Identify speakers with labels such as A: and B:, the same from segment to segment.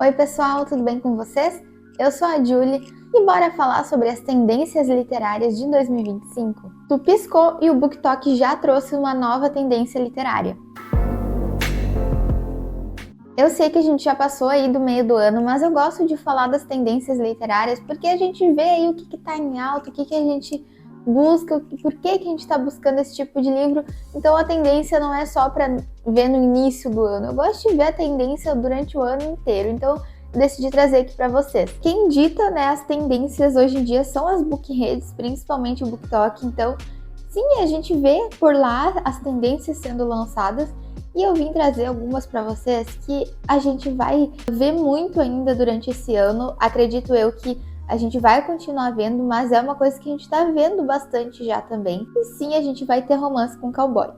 A: Oi pessoal, tudo bem com vocês? Eu sou a Julie e bora falar sobre as tendências literárias de 2025? Tu piscou e o BookTok já trouxe uma nova tendência literária. Eu sei que a gente já passou aí do meio do ano, mas eu gosto de falar das tendências literárias porque a gente vê aí o que tá em alta, o que a gente busca, por que a gente está buscando esse tipo de livro. Então a tendência não é só para ver no início do ano, eu gosto de ver a tendência durante o ano inteiro, então eu decidi trazer aqui para vocês. Quem dita, né, as tendências hoje em dia são as bookreads, principalmente o BookTok, então sim, a gente vê por lá as tendências sendo lançadas e eu vim trazer algumas para vocês que a gente vai ver muito ainda durante esse ano. Acredito eu que a gente vai continuar vendo, mas é uma coisa que a gente está vendo bastante já também. E sim, a gente vai ter romance com cowboy.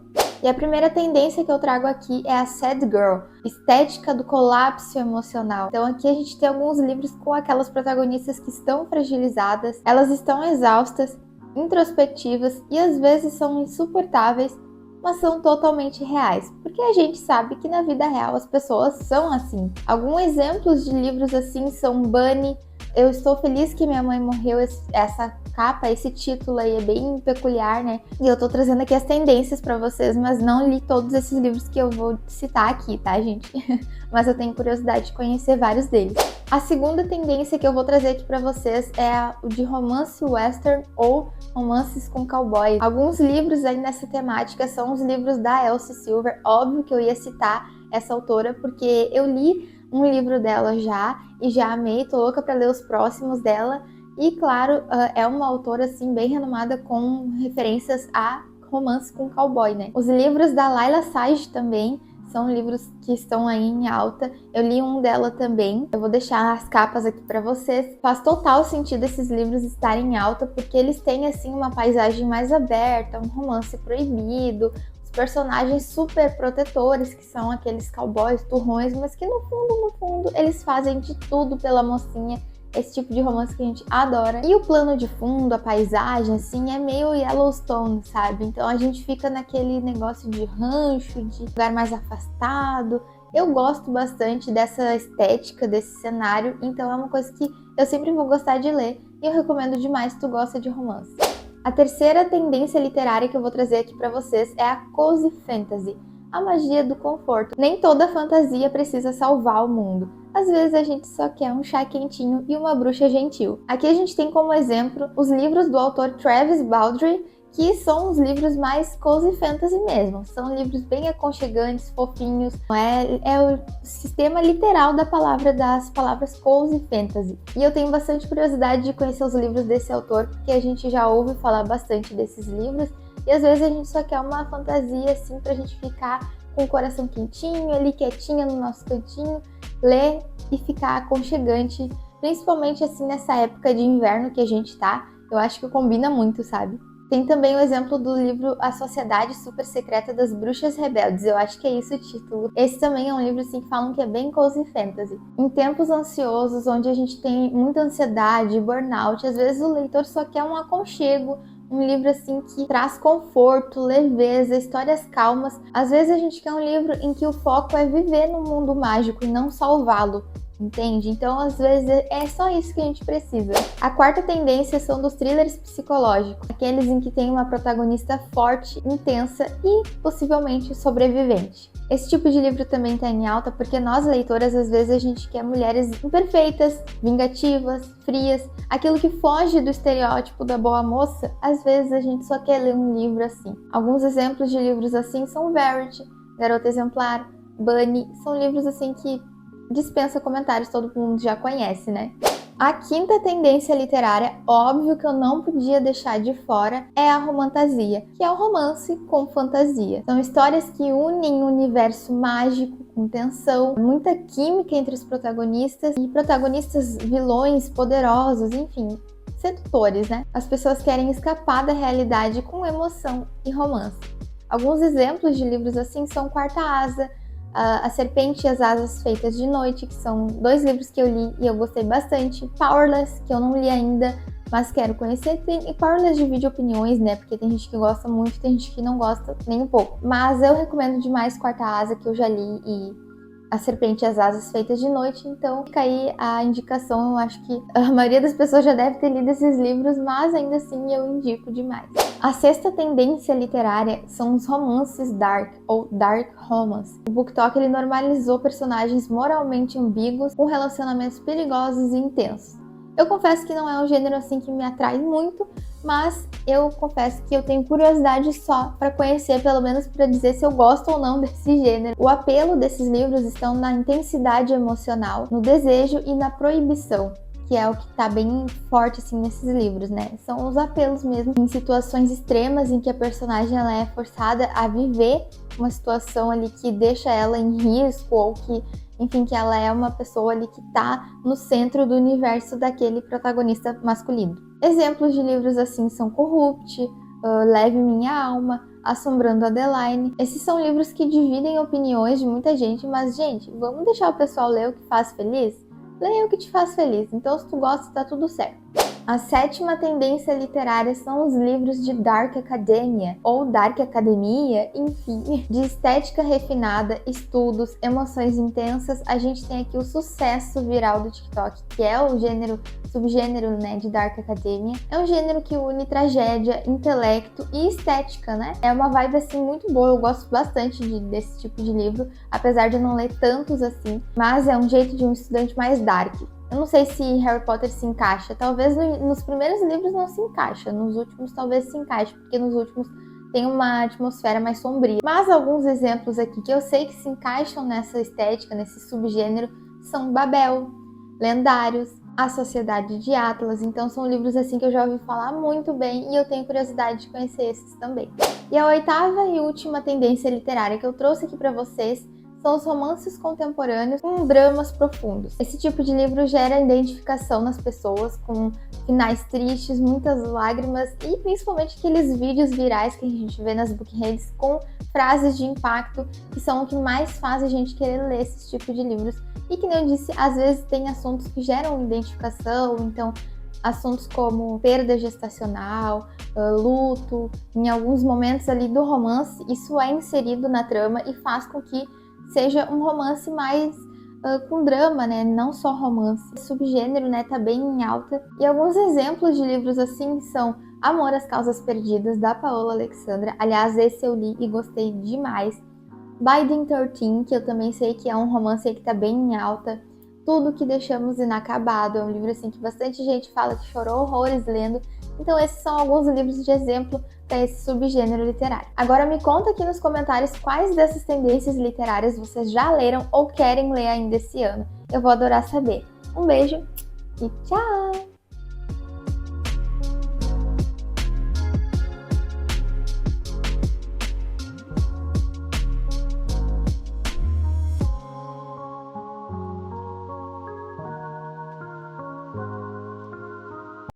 A: E a primeira tendência que eu trago aqui é a Sad Girl, estética do colapso emocional. Então aqui a gente tem alguns livros com aquelas protagonistas que estão fragilizadas, elas estão exaustas, introspectivas e às vezes são insuportáveis, mas são totalmente reais, porque a gente sabe que na vida real as pessoas são assim. Alguns exemplos de livros assim são Bunny, Eu Estou Feliz que Minha Mãe Morreu, essa capa, esse título aí é bem peculiar, né? E eu tô trazendo aqui as tendências pra vocês, mas não li todos esses livros que eu vou citar aqui, tá, gente? Mas eu tenho curiosidade de conhecer vários deles. A segunda tendência que eu vou trazer aqui pra vocês é o de romance western ou romances com cowboy. Alguns livros aí nessa temática são os livros da Elsie Silver. Óbvio que eu ia citar essa autora porque eu li um livro dela já e já amei, tô louca pra ler os próximos dela. E claro, é uma autora assim bem renomada com referências a romance com cowboy, né? Os livros da Laila Sage também são livros que estão aí em alta. Eu li um dela também. Eu vou deixar as capas aqui para vocês. Faz total sentido esses livros estarem em alta porque eles têm assim uma paisagem mais aberta, um romance proibido, personagens super protetores, que são aqueles cowboys turrões, mas que no fundo, eles fazem de tudo pela mocinha. Esse tipo de romance que a gente adora. E o plano de fundo, a paisagem, assim, é meio Yellowstone, sabe? Então a gente fica naquele negócio de rancho, de lugar mais afastado. Eu gosto bastante dessa estética, desse cenário, então é uma coisa que eu sempre vou gostar de ler. E eu recomendo demais se tu gosta de romance. A terceira tendência literária que eu vou trazer aqui para vocês é a Cozy Fantasy, a magia do conforto. Nem toda fantasia precisa salvar o mundo. Às vezes a gente só quer um chá quentinho e uma bruxa gentil. Aqui a gente tem como exemplo os livros do autor Travis Baldree, que são os livros mais cozy fantasy mesmo. São livros bem aconchegantes, fofinhos. É o sistema literal da palavra, das palavras cozy fantasy. E eu tenho bastante curiosidade de conhecer os livros desse autor, porque a gente já ouve falar bastante desses livros. E às vezes a gente só quer uma fantasia assim pra gente ficar com o coração quentinho, ali quietinha no nosso cantinho, ler e ficar aconchegante, principalmente assim nessa época de inverno que a gente tá. Eu acho que combina muito, sabe? Tem também o exemplo do livro A Sociedade Super Secreta das Bruxas Rebeldes, eu acho que é isso o título. Esse também é um livro assim, que falam que é bem cozy fantasy. Em tempos ansiosos, onde a gente tem muita ansiedade, burnout, às vezes o leitor só quer um aconchego, um livro assim que traz conforto, leveza, histórias calmas. Às vezes a gente quer um livro em que o foco é viver no mundo mágico e não salvá-lo. Entende? Então, às vezes, é só isso que a gente precisa. A quarta tendência são dos thrillers psicológicos, aqueles em que tem uma protagonista forte, intensa e possivelmente sobrevivente. Esse tipo de livro também está em alta porque nós, leitoras, às vezes a gente quer mulheres imperfeitas, vingativas, frias, aquilo que foge do estereótipo da boa moça. Às vezes a gente só quer ler um livro assim. Alguns exemplos de livros assim são Verity, Garota Exemplar, Bunny, são livros assim que dispensa comentários, todo mundo já conhece, né? A quinta tendência literária, óbvio que eu não podia deixar de fora, é a romantasia, que é o romance com fantasia. São histórias que unem um universo mágico com tensão, muita química entre os protagonistas e protagonistas vilões poderosos, enfim, sedutores, né? As pessoas querem escapar da realidade com emoção e romance. Alguns exemplos de livros assim são Quarta Asa, A Serpente e as Asas Feitas de Noite, que são dois livros que eu li e eu gostei bastante. Powerless, que eu não li ainda, mas quero conhecer. E Powerless divide opiniões, né? Porque tem gente que gosta muito, tem gente que não gosta nem um pouco. Mas eu recomendo demais Quarta Asa, que eu já li e A Serpente e as Asas Feitas de Noite, então fica aí a indicação. Eu acho que a maioria das pessoas já deve ter lido esses livros, mas ainda assim eu indico demais. A sexta tendência literária são os romances dark, ou dark romance. O BookTok ele normalizou personagens moralmente ambíguos com relacionamentos perigosos e intensos. Eu confesso que não é um gênero assim que me atrai muito, mas eu confesso que eu tenho curiosidade só para conhecer, pelo menos para dizer se eu gosto ou não desse gênero. O apelo desses livros estão na intensidade emocional, no desejo e na proibição, que é o que tá bem forte assim nesses livros, né? São os apelos mesmo em situações extremas em que a personagem ela é forçada a viver uma situação ali que deixa ela em risco ou que, enfim, que ela é uma pessoa ali que tá no centro do universo daquele protagonista masculino. Exemplos de livros assim são Corrupt, Leve Minha Alma, Assombrando Adeline. Esses são livros que dividem opiniões de muita gente, mas, gente, vamos deixar o pessoal ler o que faz feliz? Leia o que te faz feliz, então se tu gosta, tá tudo certo. A sétima tendência literária são os livros de Dark Academia, ou Dark Academia, enfim, de estética refinada, estudos, emoções intensas. A gente tem aqui o sucesso viral do TikTok, que é o subgênero, né, de Dark Academia. É um gênero que une tragédia, intelecto e estética, né? É uma vibe, assim, muito boa. Eu gosto bastante desse tipo de livro, apesar de não ler tantos assim, mas é um jeito de um estudante mais dark. Eu não sei se Harry Potter se encaixa, talvez nos primeiros livros não se encaixa, nos últimos talvez se encaixe, porque nos últimos tem uma atmosfera mais sombria. Mas alguns exemplos aqui que eu sei que se encaixam nessa estética, nesse subgênero, são Babel, Lendários, A Sociedade de Atlas. Então são livros assim que eu já ouvi falar muito bem e eu tenho curiosidade de conhecer esses também. E a oitava e última tendência literária que eu trouxe aqui para vocês são os romances contemporâneos com dramas profundos. Esse tipo de livro gera identificação nas pessoas, com finais tristes, muitas lágrimas e principalmente aqueles vídeos virais que a gente vê nas bookreads com frases de impacto, que são o que mais faz a gente querer ler esse tipo de livros. E que, nem eu disse, às vezes tem assuntos que geram identificação, então assuntos como perda gestacional, luto, em alguns momentos ali do romance, isso é inserido na trama e faz com que seja um romance mais com drama, né? Não só romance. O subgênero, né, tá bem em alta. E alguns exemplos de livros assim são Amor às Causas Perdidas, da Paola Alexandra. Aliás, esse eu li e gostei demais. Binding 13, que eu também sei que é um romance que tá bem em alta. Tudo que Deixamos Inacabado, é um livro assim que bastante gente fala que chorou horrores lendo. Então esses são alguns livros de exemplo para esse subgênero literário. Agora me conta aqui nos comentários quais dessas tendências literárias vocês já leram ou querem ler ainda esse ano. Eu vou adorar saber. Um beijo e tchau!